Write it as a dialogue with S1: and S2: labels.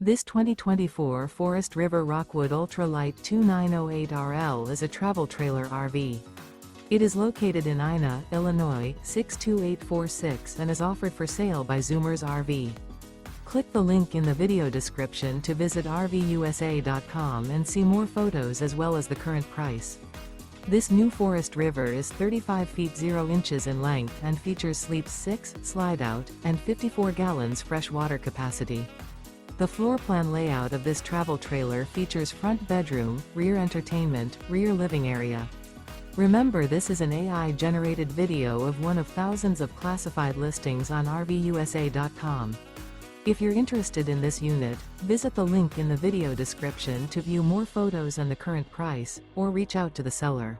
S1: This 2024 Forest River Rockwood Ultra Lite 2908RL is a travel trailer RV. It is located in Ina, Illinois, 62846 and is offered for sale by Zoomers RV. Click the link in the video description to visit RVUSA.com and see more photos as well as the current price. This new Forest River is 35 feet 0 inches in length and features sleeps 6, Slideout, and 54 gallons fresh water capacity. The floor plan layout of this travel trailer features front bedroom, rear entertainment, rear living area. Remember, this is an AI-generated video of one of thousands of classified listings on RVUSA.com. If you're interested in this unit, visit the link in the video description to view more photos and the current price, or reach out to the seller.